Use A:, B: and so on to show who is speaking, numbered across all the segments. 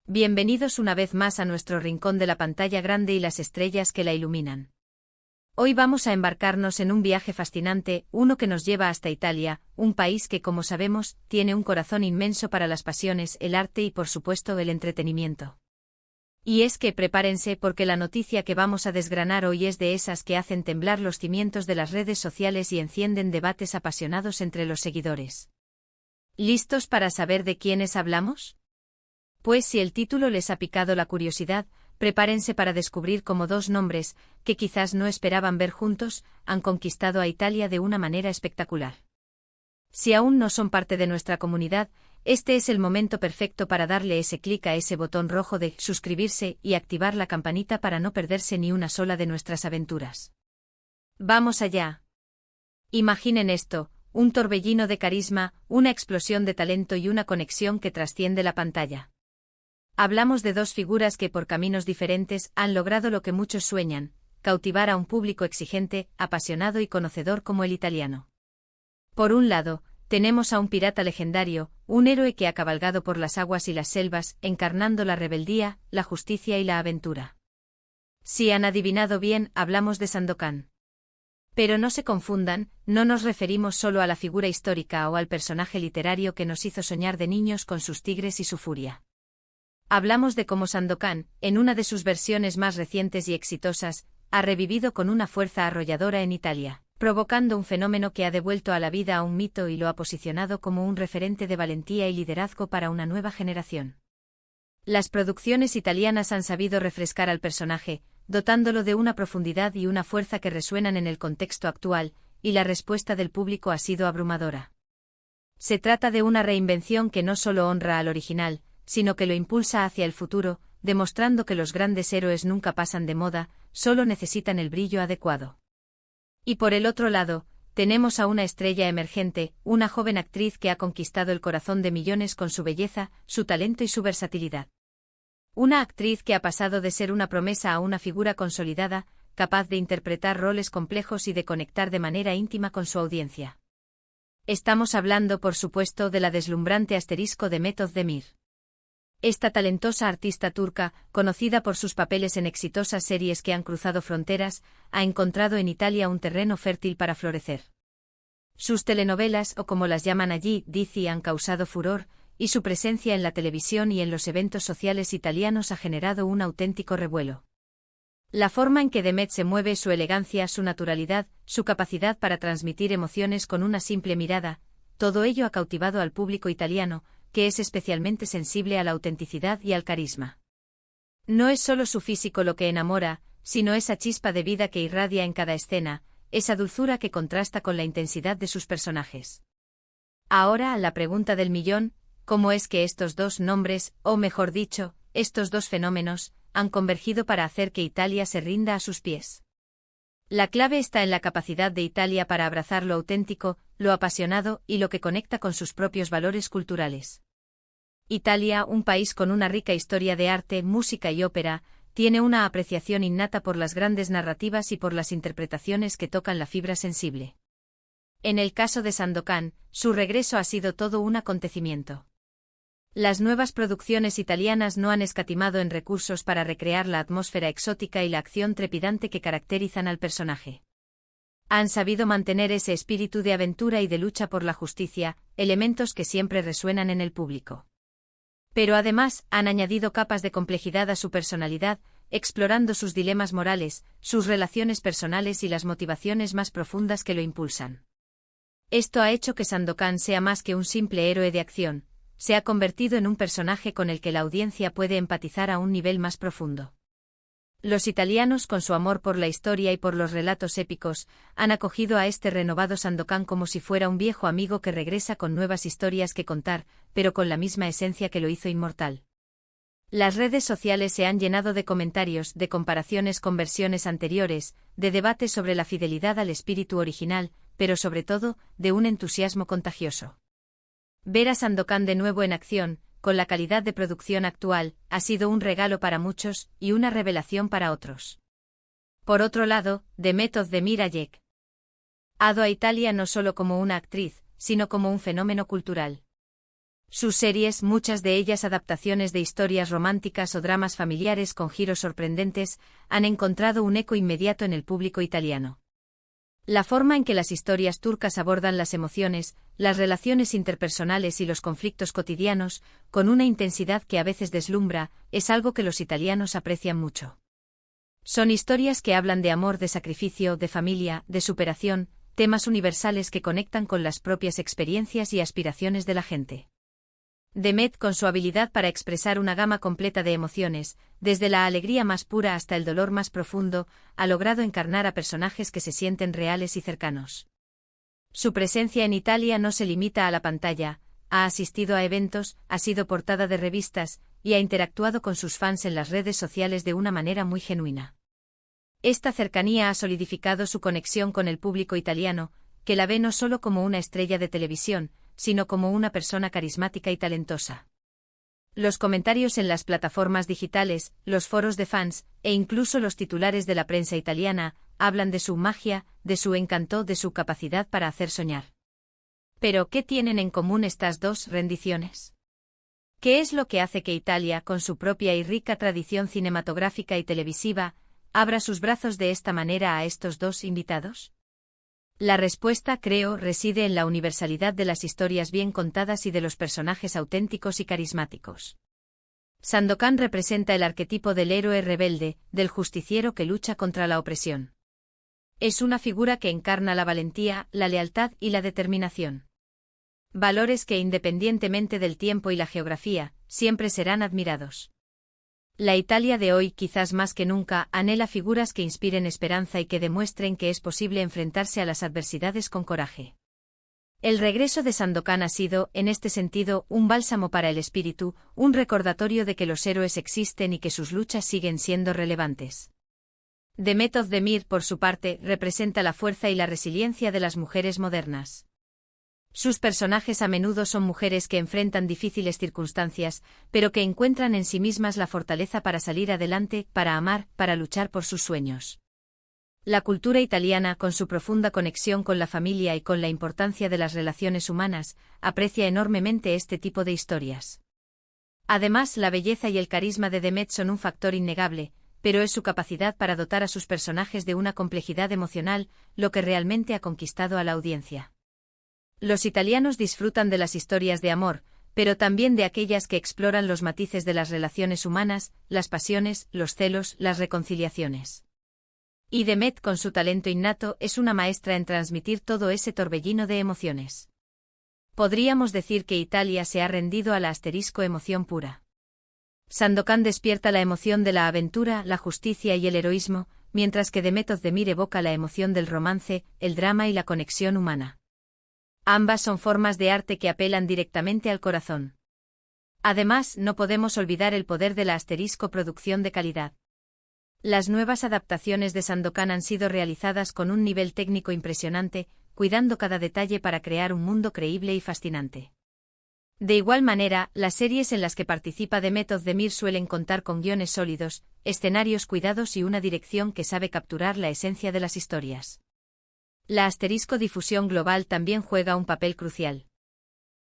A: Bienvenidos una vez más a nuestro rincón de la pantalla grande y las estrellas que la iluminan. Hoy vamos a embarcarnos en un viaje fascinante, uno que nos lleva hasta Italia, un país que, como sabemos, tiene un corazón inmenso para las pasiones, el arte y, por supuesto, el entretenimiento. Y es que prepárense porque la noticia que vamos a desgranar hoy es de esas que hacen temblar los cimientos de las redes sociales y encienden debates apasionados entre los seguidores. ¿Listos para saber de quiénes hablamos? Pues si el título les ha picado la curiosidad, prepárense para descubrir cómo dos nombres, que quizás no esperaban ver juntos, han conquistado a Italia de una manera espectacular. Si aún no son parte de nuestra comunidad, este es el momento perfecto para darle ese clic a ese botón rojo de suscribirse y activar la campanita para no perderse ni una sola de nuestras aventuras. ¡Vamos allá! Imaginen esto, un torbellino de carisma, una explosión de talento y una conexión que trasciende la pantalla. Hablamos de dos figuras que por caminos diferentes han logrado lo que muchos sueñan, cautivar a un público exigente, apasionado y conocedor como el italiano. Por un lado, tenemos a un pirata legendario, un héroe que ha cabalgado por las aguas y las selvas, encarnando la rebeldía, la justicia y la aventura. Si han adivinado bien, hablamos de Sandokan. Pero no se confundan, no nos referimos solo a la figura histórica o al personaje literario que nos hizo soñar de niños con sus tigres y su furia. Hablamos de cómo Sandokan, en una de sus versiones más recientes y exitosas, ha revivido con una fuerza arrolladora en Italia, provocando un fenómeno que ha devuelto a la vida a un mito y lo ha posicionado como un referente de valentía y liderazgo para una nueva generación. Las producciones italianas han sabido refrescar al personaje, dotándolo de una profundidad y una fuerza que resuenan en el contexto actual, y la respuesta del público ha sido abrumadora. Se trata de una reinvención que no solo honra al original, sino que lo impulsa hacia el futuro, demostrando que los grandes héroes nunca pasan de moda, solo necesitan el brillo adecuado. Y por el otro lado, tenemos a una estrella emergente, una joven actriz que ha conquistado el corazón de millones con su belleza, su talento y su versatilidad. Una actriz que ha pasado de ser una promesa a una figura consolidada, capaz de interpretar roles complejos y de conectar de manera íntima con su audiencia. Estamos hablando, por supuesto, de la deslumbrante asterisco Demet Özdemir. Esta talentosa artista turca, conocida por sus papeles en exitosas series que han cruzado fronteras, ha encontrado en Italia un terreno fértil para florecer. Sus telenovelas, o como las llaman allí, dizi, han causado furor, y su presencia en la televisión y en los eventos sociales italianos ha generado un auténtico revuelo. La forma en que Demet se mueve, su elegancia, su naturalidad, su capacidad para transmitir emociones con una simple mirada, todo ello ha cautivado al público italiano, que es especialmente sensible a la autenticidad y al carisma. No es solo su físico lo que enamora, sino esa chispa de vida que irradia en cada escena, esa dulzura que contrasta con la intensidad de sus personajes. Ahora, la pregunta del millón, ¿cómo es que estos dos nombres, o mejor dicho, estos dos fenómenos, han convergido para hacer que Italia se rinda a sus pies? La clave está en la capacidad de Italia para abrazar lo auténtico, lo apasionado y lo que conecta con sus propios valores culturales. Italia, un país con una rica historia de arte, música y ópera, tiene una apreciación innata por las grandes narrativas y por las interpretaciones que tocan la fibra sensible. En el caso de Sandokan, su regreso ha sido todo un acontecimiento. Las nuevas producciones italianas no han escatimado en recursos para recrear la atmósfera exótica y la acción trepidante que caracterizan al personaje. Han sabido mantener ese espíritu de aventura y de lucha por la justicia, elementos que siempre resuenan en el público. Pero además, han añadido capas de complejidad a su personalidad, explorando sus dilemas morales, sus relaciones personales y las motivaciones más profundas que lo impulsan. Esto ha hecho que Sandokan sea más que un simple héroe de acción, se ha convertido en un personaje con el que la audiencia puede empatizar a un nivel más profundo. Los italianos, con su amor por la historia y por los relatos épicos, han acogido a este renovado Sandokan como si fuera un viejo amigo que regresa con nuevas historias que contar, pero con la misma esencia que lo hizo inmortal. Las redes sociales se han llenado de comentarios, de comparaciones con versiones anteriores, de debates sobre la fidelidad al espíritu original, pero sobre todo, de un entusiasmo contagioso. Ver a Sandokan de nuevo en acción, con la calidad de producción actual, ha sido un regalo para muchos y una revelación para otros. Por otro lado, Demet Özdemir ha llegado a Italia no solo como una actriz, sino como un fenómeno cultural. Sus series, muchas de ellas adaptaciones de historias románticas o dramas familiares con giros sorprendentes, han encontrado un eco inmediato en el público italiano. La forma en que las historias turcas abordan las emociones, las relaciones interpersonales y los conflictos cotidianos, con una intensidad que a veces deslumbra, es algo que los italianos aprecian mucho. Son historias que hablan de amor, de sacrificio, de familia, de superación, temas universales que conectan con las propias experiencias y aspiraciones de la gente. Demet, con su habilidad para expresar una gama completa de emociones, desde la alegría más pura hasta el dolor más profundo, ha logrado encarnar a personajes que se sienten reales y cercanos. Su presencia en Italia no se limita a la pantalla, ha asistido a eventos, ha sido portada de revistas, y ha interactuado con sus fans en las redes sociales de una manera muy genuina. Esta cercanía ha solidificado su conexión con el público italiano, que la ve no solo como una estrella de televisión, sino como una persona carismática y talentosa. Los comentarios en las plataformas digitales, los foros de fans, e incluso los titulares de la prensa italiana, hablan de su magia, de su encanto, de su capacidad para hacer soñar. Pero, ¿qué tienen en común estas dos rendiciones? ¿Qué es lo que hace que Italia, con su propia y rica tradición cinematográfica y televisiva, abra sus brazos de esta manera a estos dos invitados? La respuesta, creo, reside en la universalidad de las historias bien contadas y de los personajes auténticos y carismáticos. Sandokan representa el arquetipo del héroe rebelde, del justiciero que lucha contra la opresión. Es una figura que encarna la valentía, la lealtad y la determinación. Valores que, independientemente del tiempo y la geografía, siempre serán admirados. La Italia de hoy, quizás más que nunca, anhela figuras que inspiren esperanza y que demuestren que es posible enfrentarse a las adversidades con coraje. El regreso de Sandokan ha sido, en este sentido, un bálsamo para el espíritu, un recordatorio de que los héroes existen y que sus luchas siguen siendo relevantes. Demet Özdemir, por su parte, representa la fuerza y la resiliencia de las mujeres modernas. Sus personajes a menudo son mujeres que enfrentan difíciles circunstancias, pero que encuentran en sí mismas la fortaleza para salir adelante, para amar, para luchar por sus sueños. La cultura italiana, con su profunda conexión con la familia y con la importancia de las relaciones humanas, aprecia enormemente este tipo de historias. Además, la belleza y el carisma de Demet son un factor innegable, pero es su capacidad para dotar a sus personajes de una complejidad emocional, lo que realmente ha conquistado a la audiencia. Los italianos disfrutan de las historias de amor, pero también de aquellas que exploran los matices de las relaciones humanas, las pasiones, los celos, las reconciliaciones. Y Demet, con su talento innato, es una maestra en transmitir todo ese torbellino de emociones. Podríamos decir que Italia se ha rendido a la emoción pura. Sandokan despierta la emoción de la aventura, la justicia y el heroísmo, mientras que Demet Özdemir evoca la emoción del romance, el drama y la conexión humana. Ambas son formas de arte que apelan directamente al corazón. Además, no podemos olvidar el poder de la producción de calidad. Las nuevas adaptaciones de Sandokan han sido realizadas con un nivel técnico impresionante, cuidando cada detalle para crear un mundo creíble y fascinante. De igual manera, las series en las que participa Demet Özdemir suelen contar con guiones sólidos, escenarios cuidados y una dirección que sabe capturar la esencia de las historias. La difusión global también juega un papel crucial.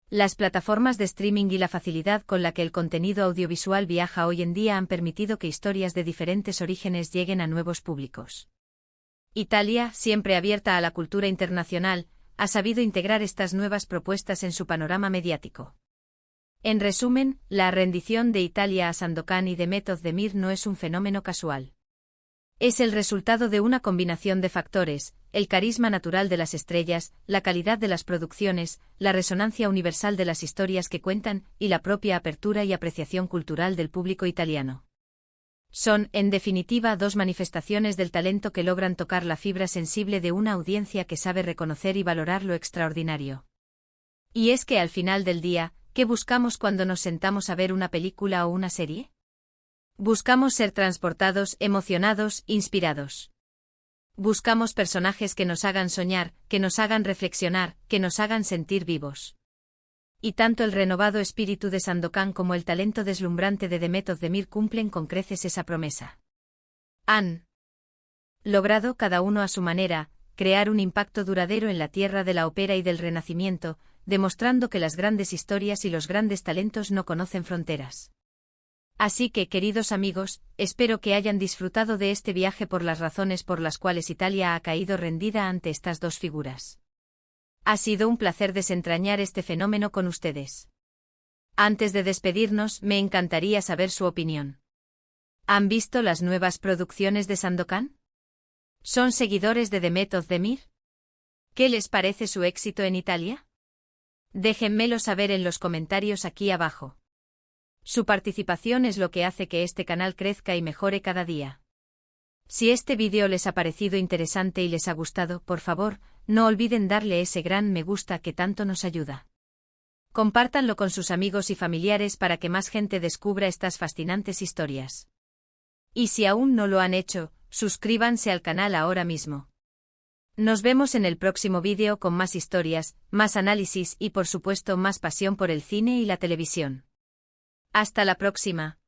A: Las plataformas de streaming y la facilidad con la que el contenido audiovisual viaja hoy en día han permitido que historias de diferentes orígenes lleguen a nuevos públicos. Italia, siempre abierta a la cultura internacional, ha sabido integrar estas nuevas propuestas en su panorama mediático. En resumen, la rendición de Italia a Sandokan y Demet Özdemir no es un fenómeno casual. Es el resultado de una combinación de factores: el carisma natural de las estrellas, la calidad de las producciones, la resonancia universal de las historias que cuentan, y la propia apertura y apreciación cultural del público italiano. Son, en definitiva, dos manifestaciones del talento que logran tocar la fibra sensible de una audiencia que sabe reconocer y valorar lo extraordinario. Y es que al final del día, ¿qué buscamos cuando nos sentamos a ver una película o una serie? Buscamos ser transportados, emocionados, inspirados. Buscamos personajes que nos hagan soñar, que nos hagan reflexionar, que nos hagan sentir vivos. Y tanto el renovado espíritu de Sandokan como el talento deslumbrante de Demet Özdemir cumplen con creces esa promesa. Han logrado, cada uno a su manera, crear un impacto duradero en la tierra de la ópera y del Renacimiento, demostrando que las grandes historias y los grandes talentos no conocen fronteras. Así que, queridos amigos, espero que hayan disfrutado de este viaje por las razones por las cuales Italia ha caído rendida ante estas dos figuras. Ha sido un placer desentrañar este fenómeno con ustedes. Antes de despedirnos, me encantaría saber su opinión. ¿Han visto las nuevas producciones de Sandokan? ¿Son seguidores de Demet Özdemir? ¿Qué les parece su éxito en Italia? Déjenmelo saber en los comentarios aquí abajo. Su participación es lo que hace que este canal crezca y mejore cada día. Si este vídeo les ha parecido interesante y les ha gustado, por favor, no olviden darle ese gran me gusta que tanto nos ayuda. Compártanlo con sus amigos y familiares para que más gente descubra estas fascinantes historias. Y si aún no lo han hecho, suscríbanse al canal ahora mismo. Nos vemos en el próximo vídeo con más historias, más análisis y por supuesto más pasión por el cine y la televisión. Hasta la próxima.